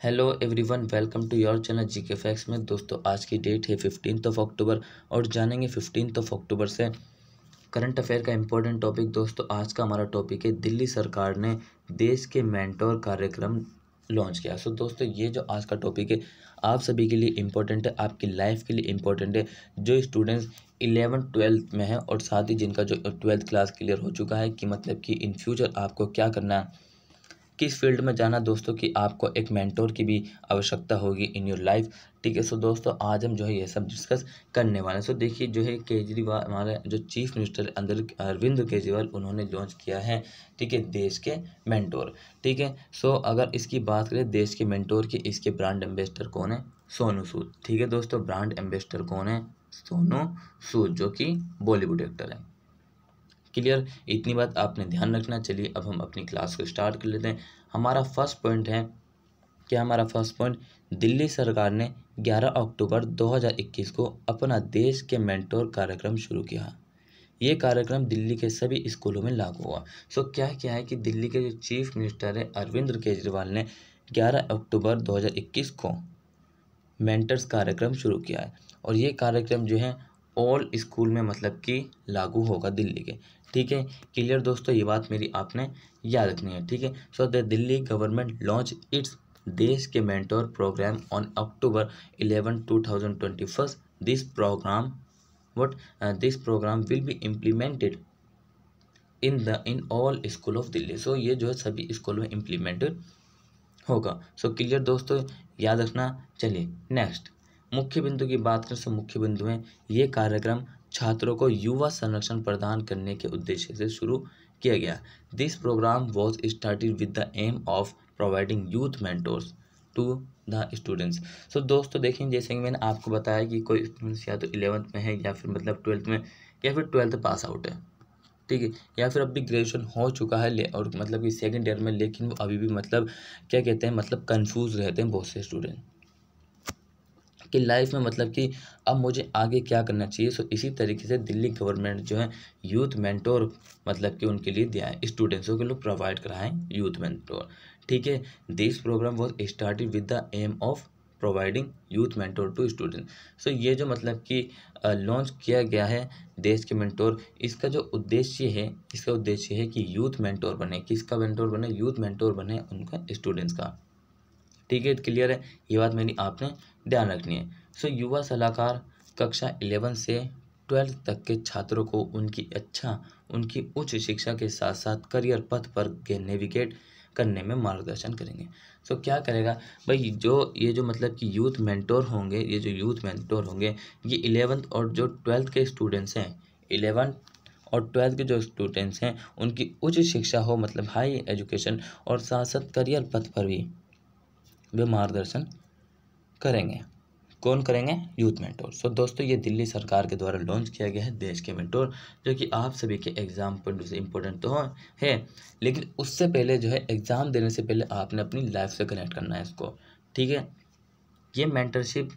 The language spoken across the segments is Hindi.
Hello everyone, welcome to your channel GK facts में। दोस्तों आज की डेट है 15 अक्टूबर और जानेंगे 15 अक्टूबर से करंट अफेयर का इम्पोर्टेंट टॉपिक। दोस्तों आज का हमारा टॉपिक है दिल्ली सरकार ने देश के मेंटोर कार्यक्रम लॉन्च किया। सो दोस्तों ये जो आज का टॉपिक है आप सभी के लिए इम्पोर्टेंट है, आपकी लाइफ के लिए इम्पोर्टेंट है। जो स्टूडेंट्स 11th-12th में है और साथ ही जिनका जो 12th क्लास क्लियर हो चुका है कि मतलब कि इन फ्यूचर आपको क्या करना है, किस फील्ड में जाना, दोस्तों कि आपको एक मेंटोर की भी आवश्यकता होगी इन योर लाइफ। ठीक है। सो दोस्तों आज हम जो है ये सब डिस्कस करने वाले हैं। सो देखिए जो है केजरीवाल, हमारे जो चीफ मिनिस्टर अंदर अरविंद केजरीवाल, उन्होंने लॉन्च किया है, ठीक है, देश के मेंटोर। ठीक है। सो अगर इसकी बात करें देश के मेंटोर की, इसके ब्रांड एम्बेसडर कौन है? सोनू सूद। ठीक है दोस्तों, ब्रांड एम्बेसडर कौन है? सोनू सूद, जो कि बॉलीवुड एक्टर है। क्लियर, इतनी बात आपने ध्यान रखना। चलिए अब हम अपनी क्लास को स्टार्ट कर लेते हैं। हमारा फर्स्ट पॉइंट है, क्या हमारा फर्स्ट पॉइंट, दिल्ली सरकार ने 11 अक्टूबर 2021 को अपना देश के मेंटोर कार्यक्रम शुरू किया। ये कार्यक्रम दिल्ली के सभी स्कूलों में लागू हुआ। सो क्या है कि दिल्ली के जो चीफ मिनिस्टर है अरविंद केजरीवाल ने 11 अक्टूबर 2021 को मेंटर्स कार्यक्रम शुरू किया है और ये कार्यक्रम जो है ऑल स्कूल में मतलब कि लागू होगा दिल्ली के। ठीक है। क्लियर दोस्तों, ये बात मेरी आपने याद रखनी है। ठीक है। So the Delhi government launch its देश के mentor program on October 11, 2021। This program will be implemented in all school of Delhi. So ये जो है सभी स्कूल में इम्प्लीमेंटेड होगा। सो क्लियर दोस्तों, याद रखना। चलिए नेक्स्ट मुख्य बिंदु की बात करें। सो मुख्य बिंदु है ये कार्यक्रम छात्रों को युवा संरक्षण प्रदान करने के उद्देश्य से शुरू किया गया। This program was started with the aim of providing youth mentors to the students. So दोस्तों देखें, जैसे कि मैंने आपको बताया कि कोई स्टूडेंट्स या तो 11th में है या फिर मतलब 12th में या फिर 12th पास आउट है, ठीक है, या फिर अभी ग्रेजुएशन हो चुका है और मतलब कि सेकंड ईयर में, लेकिन वो अभी भी मतलब क्या कहते हैं, मतलब कंफ्यूज रहते हैं बहुत से स्टूडेंट कि लाइफ में मतलब कि अब मुझे आगे क्या करना चाहिए। सो इसी तरीके से दिल्ली गवर्नमेंट जो है यूथ मेंटोर मतलब कि उनके लिए दिया है, स्टूडेंट्सों के लिए प्रोवाइड कराएं यूथ मेंटोर। ठीक है। This program was started with the aim of providing youth mentor to student. So ये जो मतलब कि लॉन्च किया गया है देश के मेंटोर, इसका जो उद्देश्य है, इसका उद्देश्य है कि यूथ मेंटोर बने। किसका मेंटोर बने? यूथ मेंटोर बने उनका, स्टूडेंट्स का। ठीक है, क्लियर है, ये बात मेरी आपने ध्यान रखनी है। सो युवा सलाहकार कक्षा 11 से 12 तक के छात्रों को उनकी उच्च शिक्षा के साथ साथ करियर पथ पर नेविगेट करने में मार्गदर्शन करेंगे। सो क्या करेगा भाई, ये जो मतलब कि यूथ मेंटोर होंगे, ये जो यूथ मेंटोर होंगे ये 11th और जो 12th के स्टूडेंट्स हैं, 11th और 12th के जो स्टूडेंट्स हैं उनकी उच्च शिक्षा हो, मतलब हाई एजुकेशन, और साथ साथ करियर पथ पर भी वे मार्गदर्शन करेंगे। कौन करेंगे? Youth mentor. सो दोस्तों ये दिल्ली सरकार के द्वारा लॉन्च किया गया है देश के मेंटोर, जो कि आप सभी के एग्जाम पॉइंट से इम्पोर्टेंट तो है, लेकिन उससे पहले जो है एग्जाम देने से पहले आपने अपनी लाइफ से कनेक्ट करना है इसको। ठीक है। ये मेंटरशिप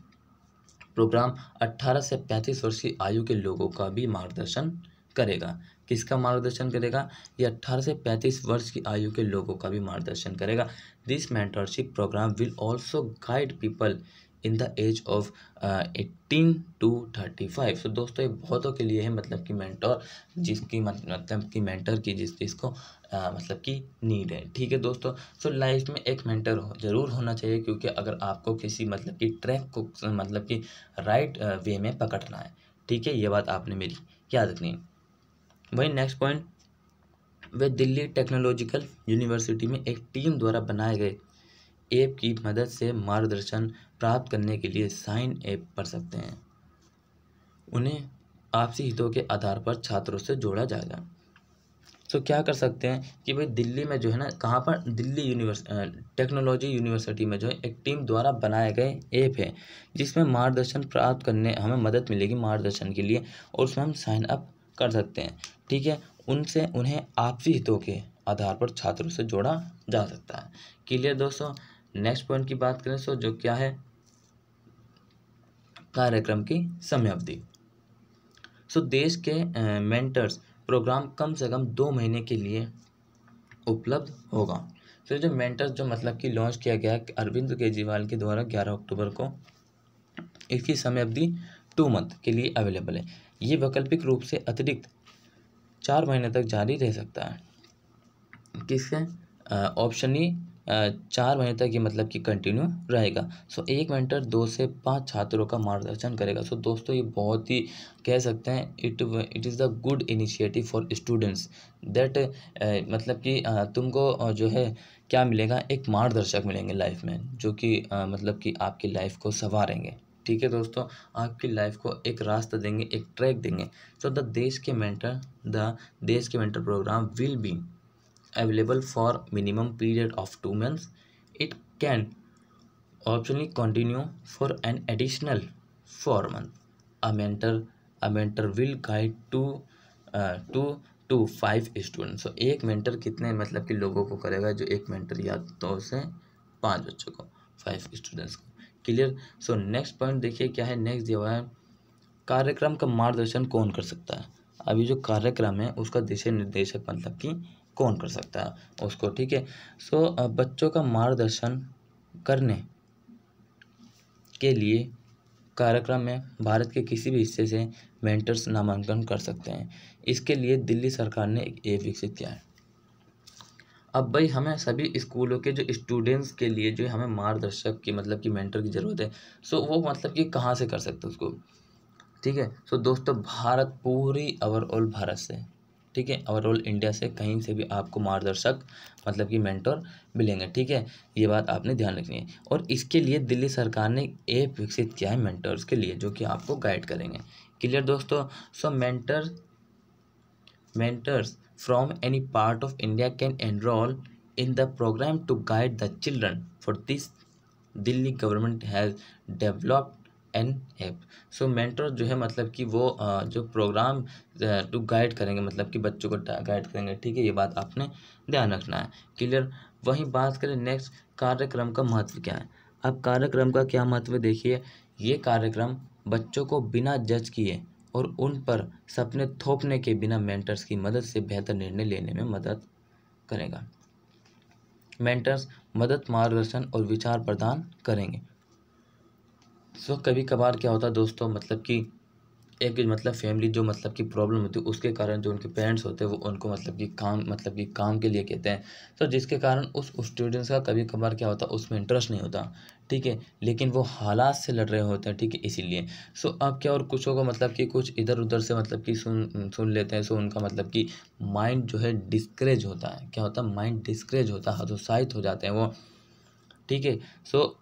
प्रोग्राम 18 से 35 वर्ष की आयु के लोगों का भी मार्गदर्शन करेगा। किसका मार्गदर्शन करेगा? ये 18 से 35 वर्ष की आयु के लोगों का भी मार्गदर्शन करेगा। This mentorship programme will also guide people in the age of 18 to 35। So दोस्तों ये बहुतों के लिए है, मतलब कि मेंटोर जिसकी मतलब कि मेंटर की जिसको मतलब कि नीड है। ठीक है दोस्तों। सो लाइफ में एक मेंटर जरूर होना चाहिए, क्योंकि अगर आपको किसी मतलब कि ट्रैक को मतलब कि राइट वे में पकड़ना है। ठीक है, ये बात आपने मेरी याद रखनी है। वही नेक्स्ट पॉइंट, वे दिल्ली टेक्नोलॉजिकल यूनिवर्सिटी में एक टीम द्वारा बनाए गए ऐप की मदद से मार्गदर्शन प्राप्त करने के लिए साइन ऐप पढ़ सकते हैं। उन्हें आपसी हितों के आधार पर छात्रों से जोड़ा जाएगा। तो क्या कर सकते हैं कि भाई दिल्ली में जो है ना, कहाँ पर, दिल्ली टेक्नोलॉजी यूनिवर्सिटी में जो है एक टीम द्वारा बनाए गए ऐप है जिसमें मार्गदर्शन प्राप्त करने हमें मदद मिलेगी मार्गदर्शन के लिए, और उसमें हम साइन अप कर सकते हैं। ठीक है। उन्हें आपसी हितों के आधार पर छात्रों से जोड़ा जा सकता है। क्लियर दोस्तों। नेक्स्ट पॉइंट की बात करें तो जो क्या है, कार्यक्रम की समय अवधि। सो देश के मेंटर्स प्रोग्राम कम से कम 2 महीने के लिए उपलब्ध होगा। तो जो मेंटर्स जो मतलब कि लॉन्च किया गया अरविंद केजरीवाल के द्वारा 11 अक्टूबर को, इसकी समय अवधि 2 मंथ के लिए अवेलेबल है। ये वैकल्पिक रूप से अतिरिक्त 4 महीने तक जारी रह सकता है। किससे ऑप्शन ई 4 महीने तक ये मतलब कि कंटिन्यू रहेगा। सो एक मेंटर 2 से 5 छात्रों का मार्गदर्शन करेगा। सो दोस्तों ये बहुत ही कह सकते हैं it is the good initiative for students that मतलब कि तुमको जो है क्या मिलेगा, एक मार्गदर्शक मिलेंगे लाइफ में, जो कि मतलब कि आपकी लाइफ को संवारेंगे। ठीक है दोस्तों, आपकी लाइफ को एक रास्ता देंगे, एक ट्रैक देंगे। सो द देश के mentor programme will be available for minimum period of 2 months. It can optionally continue for an additional 4 months. A mentor will guide 2 to 5 students. So एक मेंटर कितने मतलब कि लोगों को करेगा, जो एक मेंटर या 2 से 5 बच्चों को, 5 स्टूडेंट्स को। क्लियर। सो नेक्स्ट पॉइंट देखिए क्या है, नेक्स्ट दिया हुआ है कार्यक्रम का मार्गदर्शन कौन कर सकता है। अभी जो कार्यक्रम है उसका दिशा निर्देशक मतलब कि कौन कर सकता है उसको। ठीक है। सो बच्चों का मार्गदर्शन करने के लिए कार्यक्रम में भारत के किसी भी हिस्से से मेंटर्स नामांकन कर सकते हैं। इसके लिए दिल्ली सरकार ने एक ऐप विकसित किया है। अब भाई हमें सभी स्कूलों के जो स्टूडेंट्स के लिए जो हमें मार्गदर्शक की मतलब कि मेंटर की ज़रूरत है, सो वो मतलब कि कहाँ से कर सकते हैं उसको। ठीक है। सो दोस्तों भारत पूरी ओवरऑल भारत से, ठीक है, ओवरऑल इंडिया से कहीं से भी आपको मार्गदर्शक मतलब कि मेंटर मिलेंगे। ठीक है, ये बात आपने ध्यान रखनी है। और इसके लिए दिल्ली सरकार ने ऐप विकसित किया है मेंटर्स के लिए, जो कि आपको गाइड करेंगे। क्लियर दोस्तों। सो mentors from any part of India can enroll in the program to guide the children. For this, Delhi government has developed an app. So mentor जो है मतलब कि वो जो प्रोग्राम टू गाइड करेंगे मतलब कि बच्चों को गाइड करेंगे। ठीक है, ये बात आपने ध्यान रखना है। क्लियर। वहीं बात करें नेक्स्ट कार्यक्रम का महत्व क्या है। अब कार्यक्रम का क्या महत्व है देखिए, ये कार्यक्रम बच्चों को बिना जज किए और उन पर सपने थोपने के बिना मेंटर्स की मदद से बेहतर निर्णय लेने में मदद करेगा। मेंटर्स मदद, मार्गदर्शन और विचार प्रदान करेंगे। सो कभी कभार क्या होता है दोस्तों, मतलब कि एक मतलब फैमिली जो मतलब कि प्रॉब्लम होती है, उसके कारण जो उनके पेरेंट्स होते हैं वो उनको मतलब कि काम के लिए कहते हैं। तो जिसके कारण उस स्टूडेंट्स का कभी कभार क्या होता है, उसमें इंटरेस्ट नहीं होता। ठीक है, लेकिन वो हालात से लड़ रहे होते हैं। ठीक है, इसीलिए सो अब क्या, और कुछों को मतलब कि कुछ इधर उधर से मतलब कि सुन लेते हैं। सो उनका मतलब कि माइंड जो है डिस्करेज होता है। क्या होता है, माइंड डिस्करेज होता है, हतोत्साहित हो जाते हैं वो। ठीक है। सो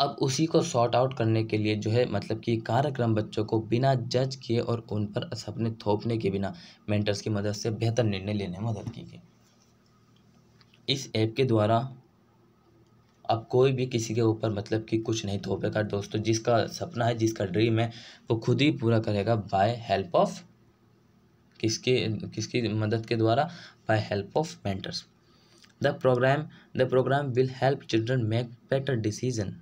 अब उसी को सॉर्ट आउट करने के लिए जो है मतलब कि कार्यक्रम बच्चों को बिना जज किए और उन पर सपने थोपने के बिना मेंटर्स की मदद से बेहतर निर्णय लेने में मदद की गई। इस ऐप के द्वारा अब कोई भी किसी के ऊपर मतलब कि कुछ नहीं थोपेगा दोस्तों। जिसका सपना है, जिसका ड्रीम है, वो खुद ही पूरा करेगा बाय हेल्प ऑफ किसकी मदद के द्वारा, by help of mentors. The programme will help children make better decision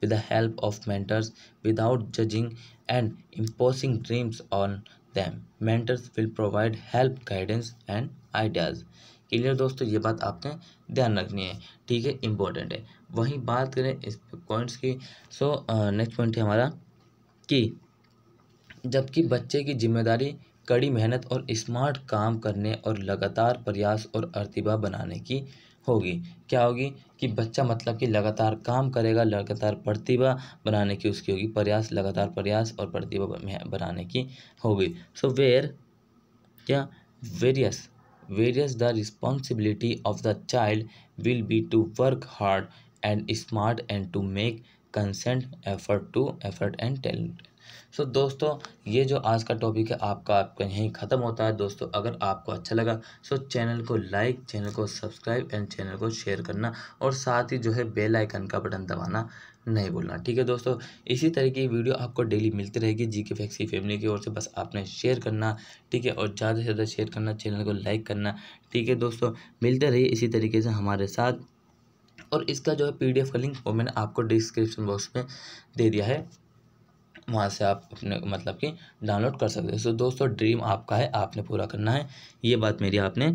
with the help of mentors without judging and imposing dreams on them. Mentors will provide help, guidance and ideas. Clear दोस्तों, ये बात आपने ध्यान रखनी है। ठीक है, इम्पोर्टेंट है। वहीं बात करें इस पॉइंट्स की। सो नेक्स्ट पॉइंट है हमारा कि जबकि बच्चे की जिम्मेदारी कड़ी मेहनत और स्मार्ट काम करने और लगातार प्रयास और प्रतिभा बनाने की होगी। क्या होगी कि बच्चा मतलब कि लगातार काम करेगा, लगातार प्रतिभा बनाने की उसकी होगी, लगातार प्रयास और प्रतिभा बनाने की होगी। सो क्या various the responsibility of the child will be to work hard and smart and to make consent effort and talent. So दोस्तों ये जो आज का टॉपिक है आपका यहीं ख़त्म होता है। दोस्तों अगर आपको अच्छा लगा सो चैनल को लाइक, चैनल को सब्सक्राइब एंड चैनल को शेयर करना, और साथ ही जो है बेल आइकन का बटन दबाना नहीं भूलना। ठीक है दोस्तों, इसी तरह की वीडियो आपको डेली मिलती रहेगी जीके फैक्सी फैमिली की ओर से। बस आपने शेयर करना, ठीक है, और ज़्यादा से ज़्यादा शेयर करना, चैनल को लाइक करना। ठीक है दोस्तों, मिलते रहिए इसी तरीके से हमारे साथ। और इसका जो है PDF का लिंक वो मैंने आपको डिस्क्रिप्शन बॉक्स में दे दिया है, वहाँ से आप अपने मतलब कि डाउनलोड कर सकते हैं। सो दोस्तों ड्रीम आपका है, आपने पूरा करना है, ये बात मेरी आपने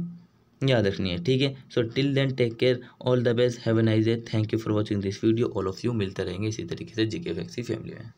याद रखनी है, ठीक है। So till then take care, all the best, have a nice day, thank you for watching this video all of you. मिलते रहेंगे इसी तरीके से जीके फैक्सी फैमिली में।